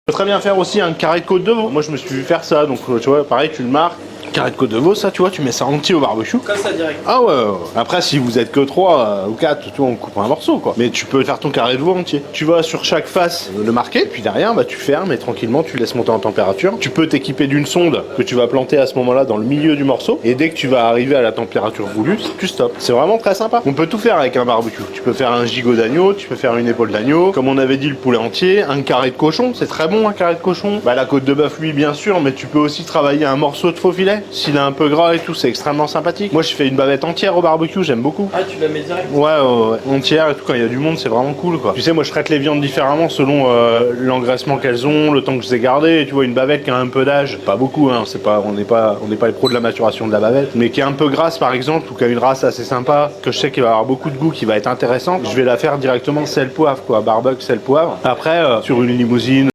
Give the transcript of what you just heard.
peux très bien faire aussi un carré de côte de veau. Moi je me suis vu faire ça, donc tu vois, pareil, tu le marques. Carré de côte de veau, ça tu vois, tu mets ça entier au barbecue. Comme ça direct. Ah ouais. Après, si vous êtes que 3 ou 4, tu vois, on coupe un morceau quoi. Mais tu peux faire ton carré de veau entier. Tu vas sur chaque face le marquer, puis derrière, bah tu fermes et tranquillement tu laisses monter en température. Tu peux t'équiper d'une sonde que tu vas planter à ce moment-là dans le milieu du morceau. Et dès que tu vas arriver à la température voulue, tu stoppes. C'est vraiment très sympa. On peut tout faire avec un barbecue. Tu peux faire un gigot d'agneau, tu peux faire une épaule d'agneau. Comme on avait dit, le poulet entier, un carré de cochon, c'est très bon un carré de cochon. Bah la côte de bœuf, lui, bien sûr, mais tu peux aussi travailler un morceau de faux filet. S'il est un peu gras et tout, c'est extrêmement sympathique. Moi, je fais une bavette entière au barbecue, j'aime beaucoup. Ah, tu la mets direct? Ouais, entière et tout, quand il y a du monde, c'est vraiment cool quoi. Tu sais, moi je traite les viandes différemment selon l'engraissement qu'elles ont, le temps que je les ai gardées. Tu vois, une bavette qui a un peu d'âge, pas beaucoup, hein, on n'est pas les pros de la maturation de la bavette, mais qui est un peu grasse par exemple, ou qui a une race assez sympa, que je sais qu'il va avoir beaucoup de goût, qui va être intéressante, je vais la faire directement sel poivre quoi, barbecue sel poivre. Après, sur une limousine,